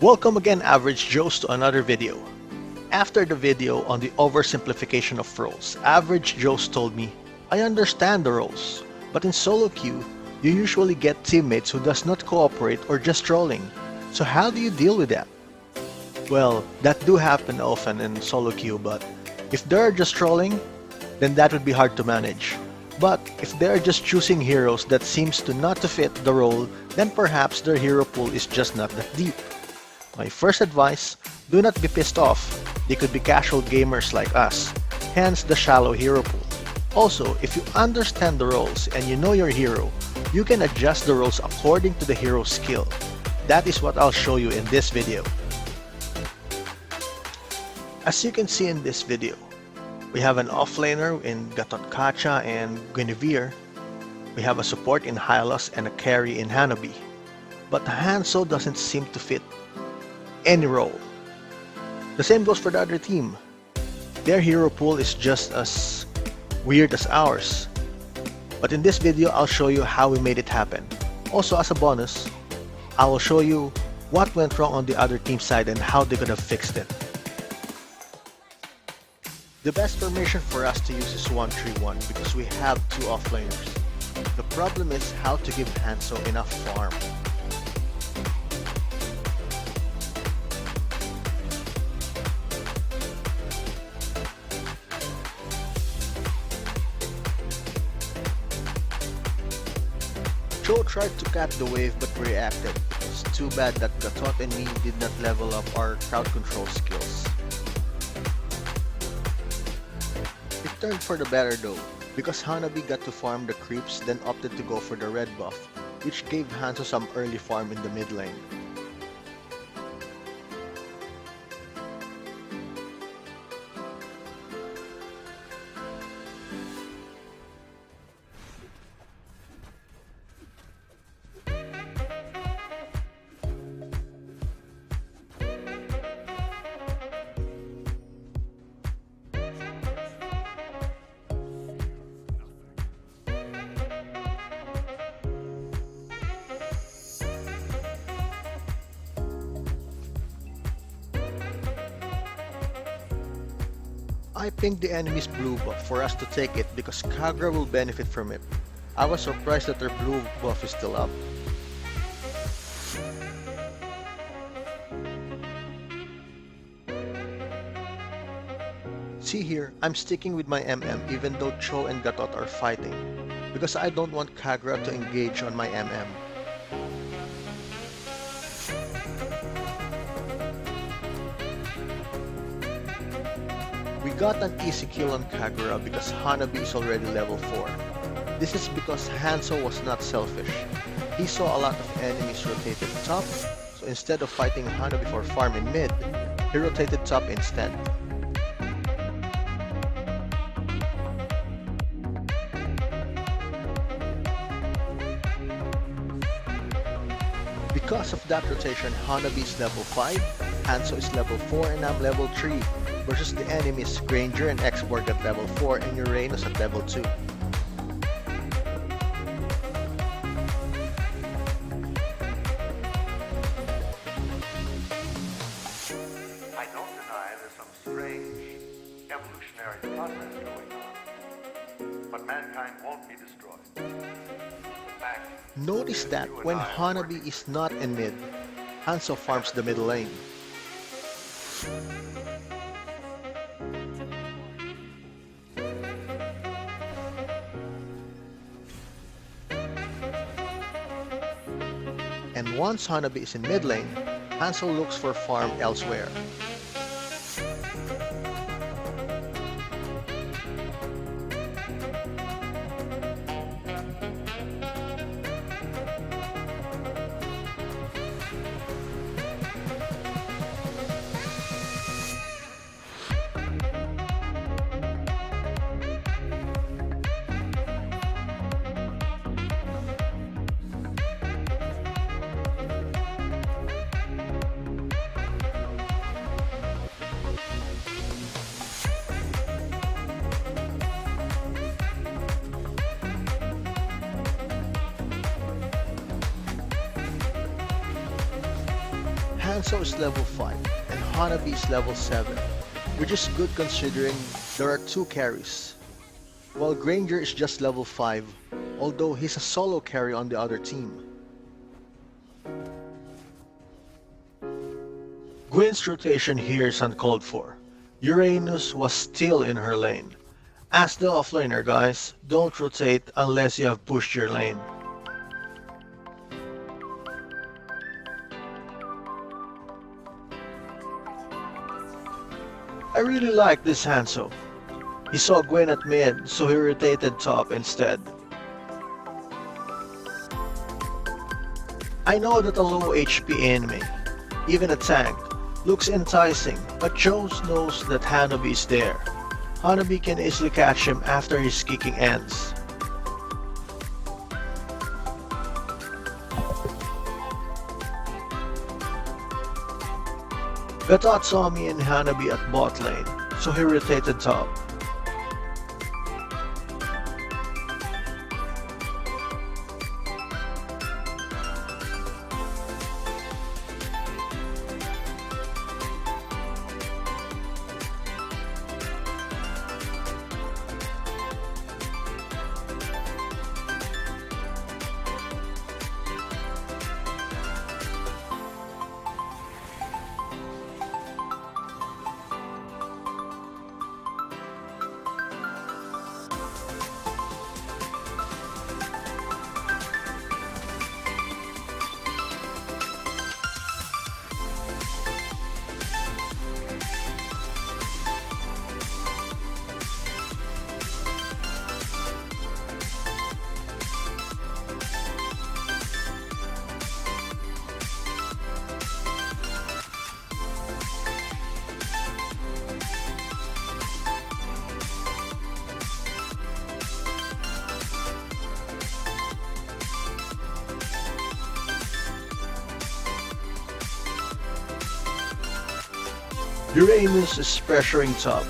Welcome again, Average Joes, to another video. After the video on the oversimplification of roles, Average Joes told me, I understand the roles, but in solo queue, you usually get teammates who does not cooperate or just trolling. So how do you deal with that? Well, that do happen often in solo queue, but if they're just trolling, then that would be hard to manage. But if they're just choosing heroes that seems to not to fit the role, then perhaps their hero pool is just not that deep. My first advice, do not be pissed off. They could be casual gamers like us, hence the shallow hero pool. Also, if you understand the roles and you know your hero, you can adjust the roles according to the hero's skill. That is what I'll show you in this video. As you can see in this video, we have an offlaner in Gatot and Guinevere. We have a support in Hylos and a carry in Hanabi. But Hanzo doesn't seem to fit any role. The same goes for the other team. Their hero pool is just as weird as ours. But in this video, I'll show you how we made it happen. Also, as a bonus, I will show you what went wrong on the other team side and how they could have fixed it. The best formation for us to use is 1-3-1 because we have two offlaners. The problem is how to give Hanzo enough farm. Joe tried to cut the wave but reacted. It's too bad that Gatot and me did not level up our crowd control skills. It turned for the better though, because Hanabi got to farm the creeps then opted to go for the red buff, which gave Hanzo some early farm in the mid lane. I pinged the enemy's blue buff for us to take it because Kagura will benefit from it. I was surprised that their blue buff is still up. See here, I'm sticking with my MM even though Cho and Gatot are fighting, because I don't want Kagura to engage on my MM. We got an easy kill on Kagura because Hanabi is already level 4. This is because Hanzo was not selfish. He saw a lot of enemies rotated top, so instead of fighting Hanabi for farm in mid, he rotated top instead. Because of that rotation, Hanabi is level 5, Hanzo is level 4 and I'm level 3, versus the enemies Granger and X-Borg at level 4 and Uranus at level 2. I don't deny there's some strange evolutionary process going on, but mankind won't be destroyed. In fact, Notice that when Hanabi is not in mid, Hanzo farms the middle lane. And once Hanabi is in mid lane, Hanzo looks for farm elsewhere. Hanzo is level 5 and Hanabi is level 7, which is good considering there are 2 carries, while Granger is just level 5, although he's a solo carry on the other team. Gwen's rotation here is uncalled for. Uranus was still in her lane. As the offlaner, guys, don't rotate unless you have pushed your lane. I really like this Hanzo. He saw Gwen at mid, so he rotated top instead. I know that a low HP enemy, even a tank, looks enticing, but Jones knows that Hanabi is there. Hanabi can easily catch him after his kicking ends. Gatot saw me and Hanabi at bot lane, so he rotated top. Uranus is pressuring top.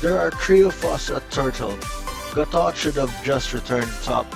There are 3 of us at turtle. Gatot should have just returned top.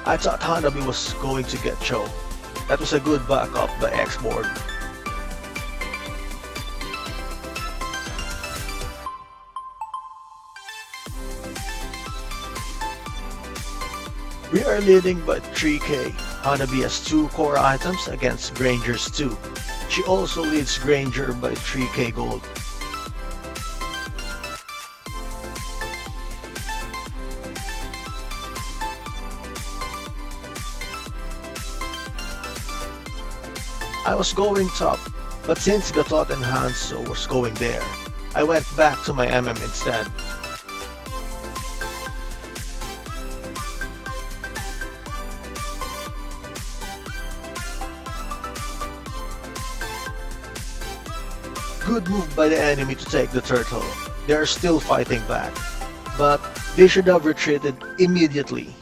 I thought Hanabi was going to get Cho. That was a good backup by X-Board. We are leading by 3k. Hanabi has 2 core items against Granger's 2. She also leads Granger by 3k gold. I was going top, but since Gatot and Hanzo was going there, I went back to my MM instead. Good move by the enemy to take the turtle. They are still fighting back, but they should have retreated immediately.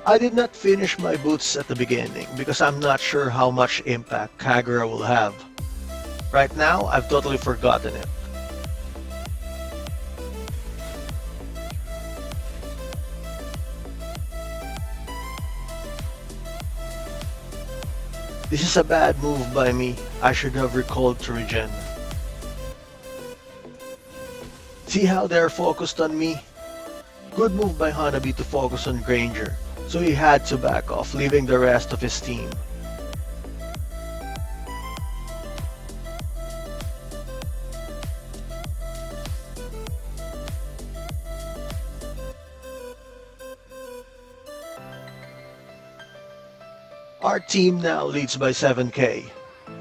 I did not finish my boots at the beginning because I'm not sure how much impact Kagura will have. Right now, I've totally forgotten it. This is a bad move by me. I should have recalled to regen. See how they're focused on me? Good move by Hanabi to focus on Granger, so he had to back off, leaving the rest of his team. Our team now leads by 7k.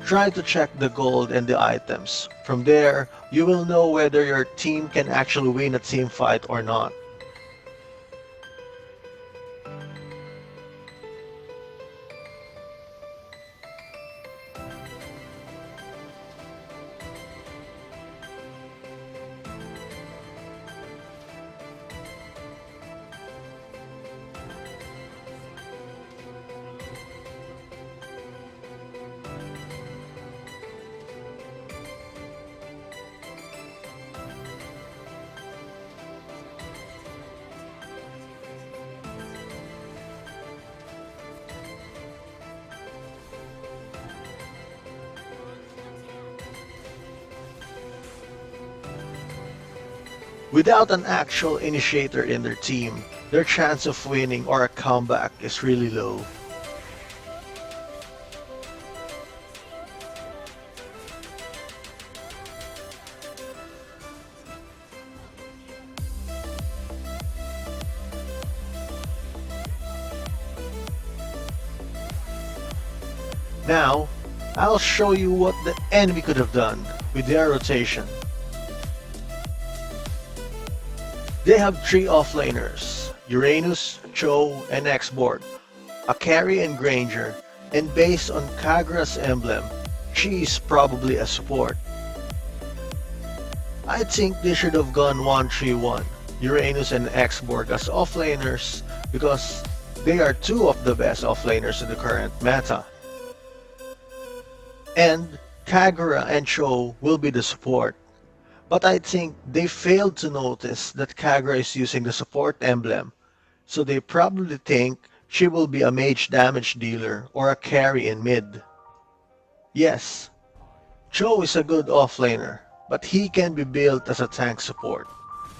Try to check the gold and the items. From there, you will know whether your team can actually win a team fight or not. Without an actual initiator in their team, their chance of winning or a comeback is really low. Now, I'll show you what the enemy could have done with their rotation. They have 3 offlaners, Uranus, Cho, and X-Borg, a carry and Granger, and based on Kagura's emblem, she is probably a support. I think they should have gone 1-3-1, Uranus and X-Borg as offlaners because they are 2 of the best offlaners in the current meta. And Kagura and Cho will be the support. But I think they failed to notice that Kagura is using the support emblem, so they probably think she will be a mage damage dealer or a carry in mid. Yes, Cho is a good offlaner, but he can be built as a tank support.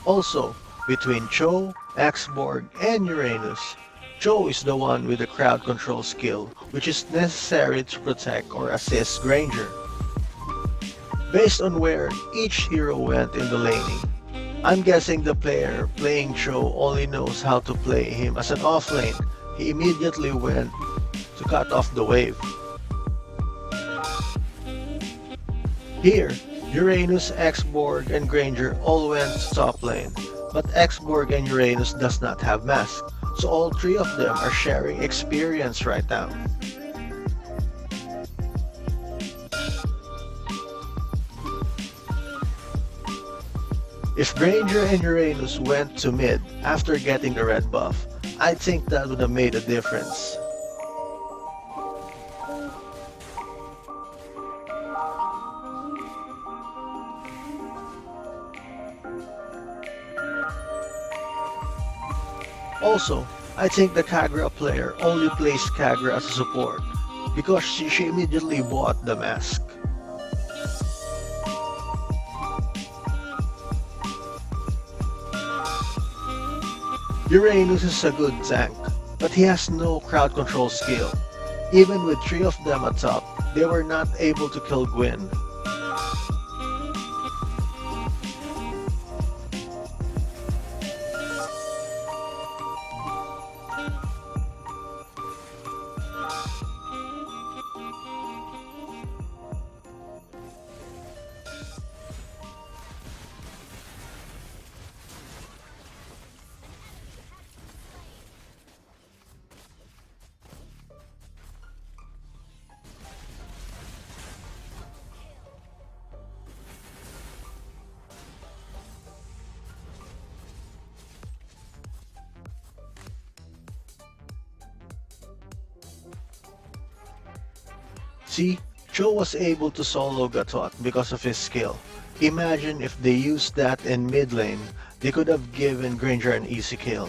Also, between Cho, X-Borg, and Uranus, Cho is the one with the crowd control skill, which is necessary to protect or assist Granger. Based on where each hero went in the laning, I'm guessing the player playing Cho only knows how to play him as an offlane. He immediately went to cut off the wave. Here, Uranus, X-Borg, and Granger all went to top lane, but X-Borg and Uranus does not have mask, so all 3 of them are sharing experience right now. If Granger and Uranus went to mid after getting the red buff, I think that would have made a difference. Also, I think the Kagura player only plays Kagura as a support because she immediately bought the mask. Uranus is a good tank, but he has no crowd control skill. Even with 3 of them at top, they were not able to kill Gwen. See, Joe was able to solo Gatot because of his skill. Imagine if they used that in mid lane, they could have given Granger an easy kill.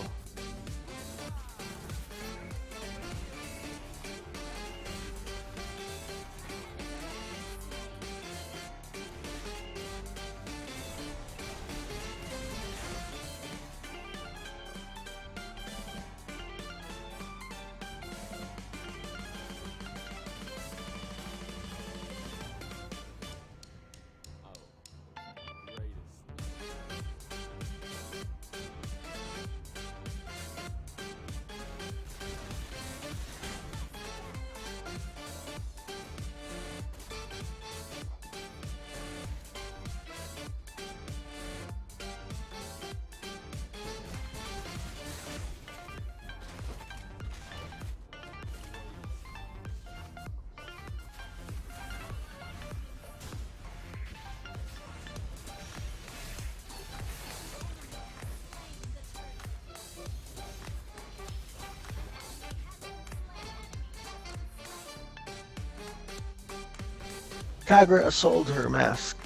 Kagura sold her mask.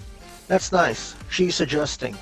That's nice. She's adjusting.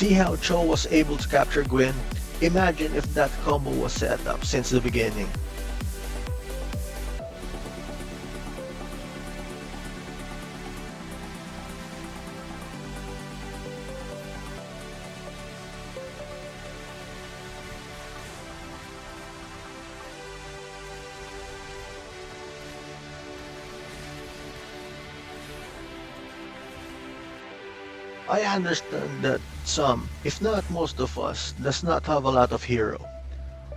See how Cho was able to capture Gwen? Imagine if that combo was set up since the beginning. I understand that some, if not most of us, does not have a lot of hero.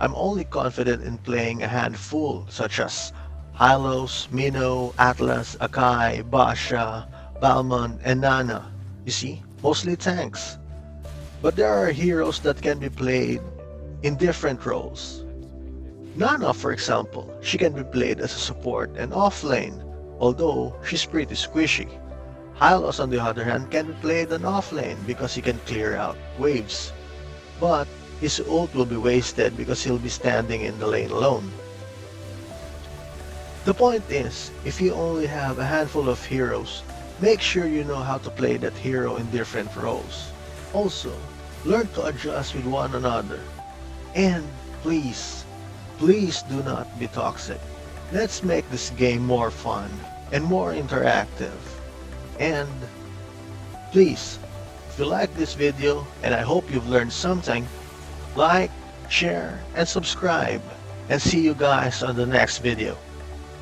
I'm only confident in playing a handful, such as Hylos, Minnow, Atlas, Akai, Basha, Balmon, and Nana. You see, mostly tanks. But there are heroes that can be played in different roles. Nana, for example, she can be played as a support and offlane, although she's pretty squishy. Hylos, on the other hand, can be played on offlane because he can clear out waves. But his ult will be wasted because he'll be standing in the lane alone. The point is, if you only have a handful of heroes, make sure you know how to play that hero in different roles. Also, learn to adjust with one another. And please, please do not be toxic. Let's make this game more fun and more interactive. And please, if you like this video, and I hope you've learned something, like, share, and subscribe. And see you guys on the next video.